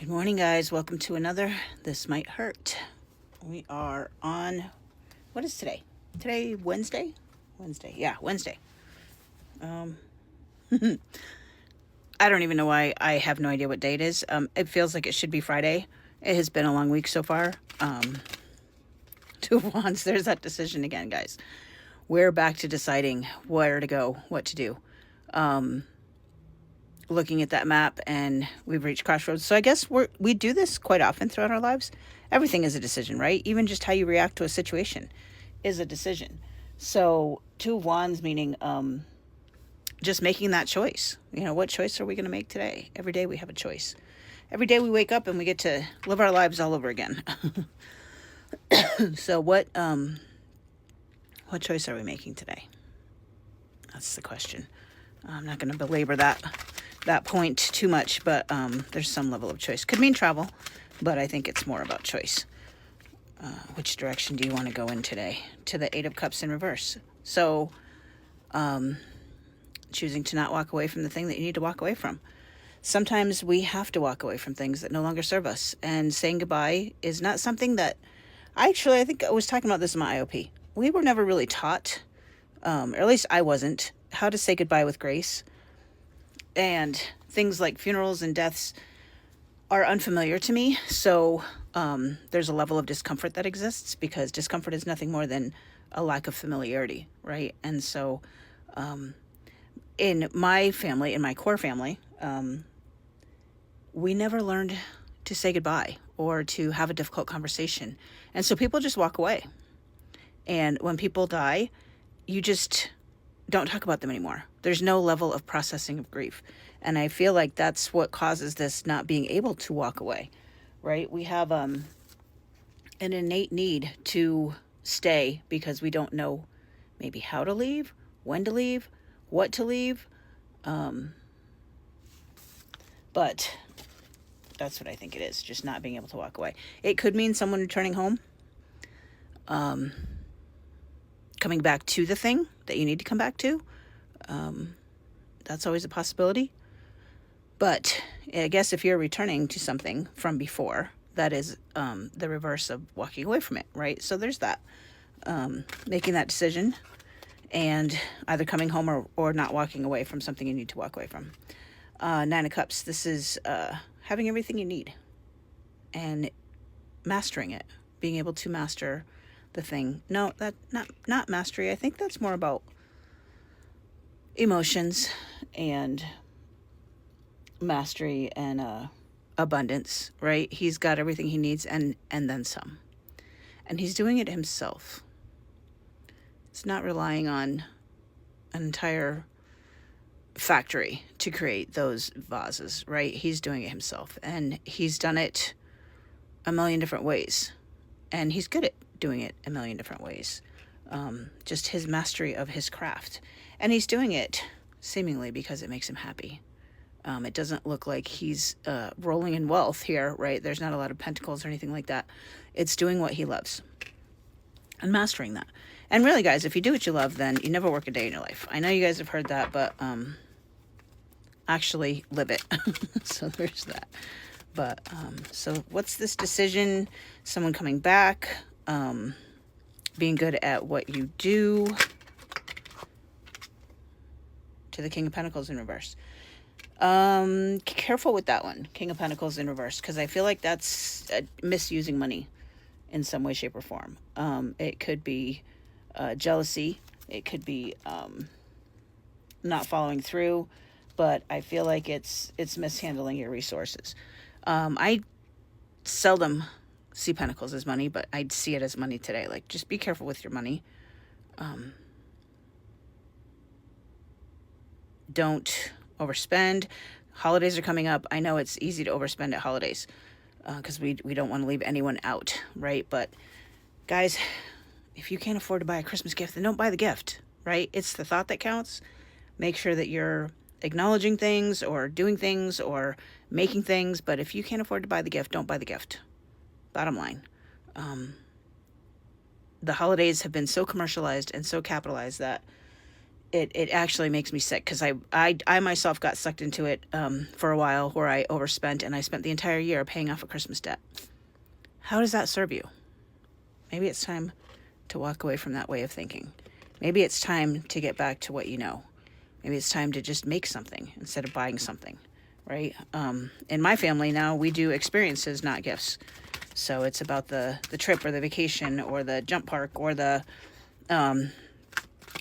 Good morning, guys. Welcome to another This Might Hurt. We are on, what is today? Today, Wednesday? Wednesday. Yeah, Wednesday. Um, I don't even know why. I have no idea what day it is. It feels like it should be Friday. It has been a long week so far. Two of Wands, there's that decision again, guys. We're back to deciding where to go, what to do. Looking at that map, and we've reached crossroads. So I guess we do this quite often throughout our lives. Everything is a decision, right? Even just how you react to a situation is a decision. So Two of Wands meaning just making that choice. What choice are we going to make today? Every day we have a choice. Every day we wake up and we get to live our lives all over again. So what choice are we making today? That's the question. I'm not going to belabor that point too much, but there's some level of choice. Could mean travel, but I think it's more about choice. Which direction do you want to go in today? To the Eight of Cups in reverse. So choosing to not walk away from the thing that you need to walk away from. Sometimes we have to walk away from things that no longer serve us, and saying goodbye is not something that I think I was talking about this in my IOP. We were never really taught, or at least I wasn't, how to say goodbye with grace. And things like funerals and deaths are unfamiliar to me. So there's a level of discomfort that exists, because discomfort is nothing more than a lack of familiarity, right? And so in my family, in my core family, we never learned to say goodbye or to have a difficult conversation. And so people just walk away. And when people die, you just don't talk about them anymore. There's no level of processing of grief. And I feel like that's what causes this not being able to walk away, right? We have an innate need to stay because we don't know maybe how to leave, when to leave, what to leave. But that's what I think it is, just not being able to walk away. It could mean someone returning home, coming back to the thing that you need to come back to. That's always a possibility. But I guess if you're returning to something from before, that is the reverse of walking away from it, right? So there's that. Making that decision and either coming home or not walking away from something you need to walk away from. Nine of Cups. This is having everything you need and mastering it, being able to master the thing. No, that not mastery. I think that's more about emotions and mastery and abundance, right? He's got everything he needs and then some. And he's doing it himself. It's not relying on an entire factory to create those vases, right? He's doing it himself, and he's done it a million different ways, and he's good at doing it a million different ways. Just his mastery of his craft, and he's doing it seemingly because it makes him happy. It doesn't look like he's rolling in wealth here, right? There's not a lot of pentacles or anything like that. It's doing what he loves and mastering that. And really, guys, if you do what you love, then you never work a day in your life. I know you guys have heard that, but actually live it. So there's that. But so what's this decision? Someone coming back, being good at what you do. To the King of Pentacles in reverse. Careful with that one, King of Pentacles in reverse, because I feel like that's misusing money in some way, shape, or form. It could be jealousy. It could be not following through, but I feel like it's mishandling your resources. I seldom see Pentacles as money, but I see it as money today. Like, just be careful with your money. Don't overspend. Holidays are coming up. I know it's easy to overspend at holidays because we don't want to leave anyone out, right? But guys, if you can't afford to buy a Christmas gift, then don't buy the gift, right? It's the thought that counts. Make sure that you're acknowledging things or doing things or making things. But if you can't afford to buy the gift, don't buy the gift. Bottom line. The holidays have been so commercialized and so capitalized that it actually makes me sick, because I myself got sucked into it for a while, where I overspent, and I spent the entire year paying off a Christmas debt. How does that serve you? Maybe it's time to walk away from that way of thinking. Maybe it's time to get back to what you know. Maybe it's time to just make something instead of buying something, right? In my family now, we do experiences, not gifts. So it's about the trip or the vacation or the jump park or the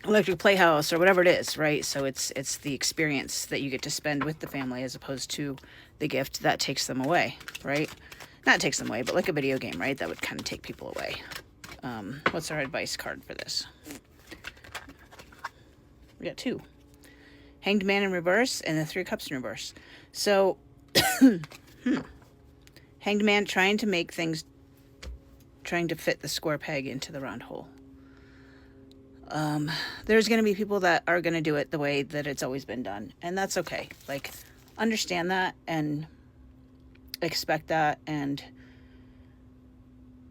electric playhouse or whatever it is, right? So it's the experience that you get to spend with the family, as opposed to the gift that takes them away, right? Not takes them away, but like a video game, right? That would kind of take people away. What's our advice card for this? We got 2. Hanged Man in reverse and the 3 of Cups in reverse. So, Hanged Man trying to make things, trying to fit the square peg into the round hole. There's going to be people that are going to do it the way that it's always been done. And that's okay. Like, understand that and expect that, and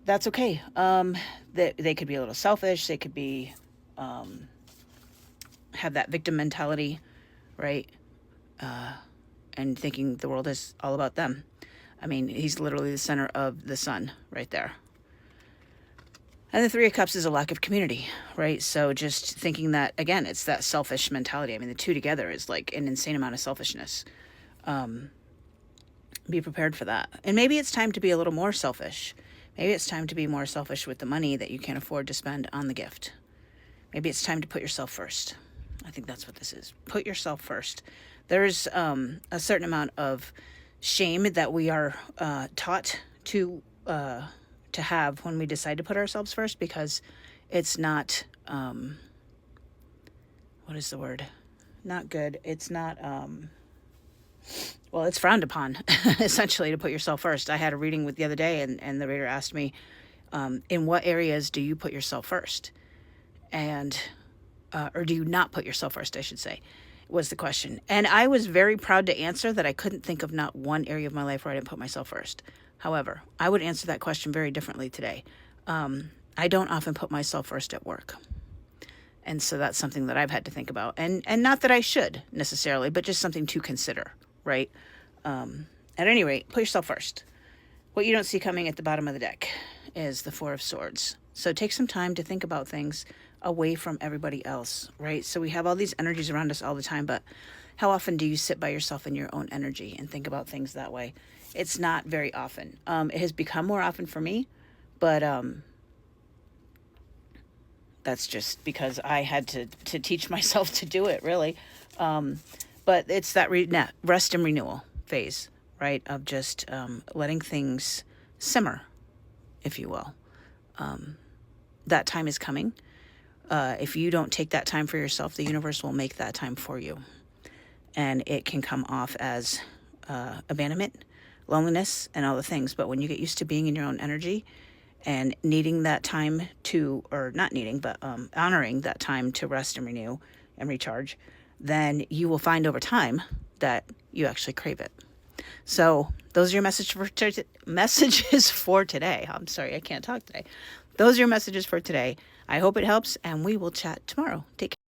that's okay. They could be a little selfish. They could be, have that victim mentality, right? And thinking the world is all about them. I mean, he's literally the center of the sun right there. And the 3 of Cups is a lack of community, right? So just thinking that, again, it's that selfish mentality. I mean, the 2 together is like an insane amount of selfishness. Be prepared for that. And maybe it's time to be a little more selfish. Maybe it's time to be more selfish with the money that you can't afford to spend on the gift. Maybe it's time to put yourself first. I think that's what this is. Put yourself first. There's a certain amount of shame that we are taught to have when we decide to put ourselves first, because it's not, what is the word? Not good. It's not, well, it's frowned upon, essentially, to put yourself first. I had a reading the other day, and the reader asked me, in what areas do you put yourself first? And, or do you not put yourself first, I should say, was the question. And I was very proud to answer that I couldn't think of not one area of my life where I didn't put myself first. However, I would answer that question very differently today. I don't often put myself first at work. And so that's something that I've had to think about. And not that I should necessarily, but just something to consider, right? At any rate, put yourself first. What you don't see coming at the bottom of the deck is the 4 of Swords. So take some time to think about things away from everybody else, right? So we have all these energies around us all the time, but how often do you sit by yourself in your own energy and think about things that way? It's not very often. It has become more often for me, but that's just because I had to teach myself to do it, really. But it's that rest and renewal phase, right? Of just letting things simmer, if you will. That time is coming. If you don't take that time for yourself, the universe will make that time for you. And it can come off as abandonment, loneliness, and all the things. But when you get used to being in your own energy and needing that time to, or not needing, but honoring that time to rest and renew and recharge, then you will find over time that you actually crave it. So those are your messages for today. I'm sorry, I can't talk today. Those are your messages for today. I hope it helps, and we will chat tomorrow. Take care.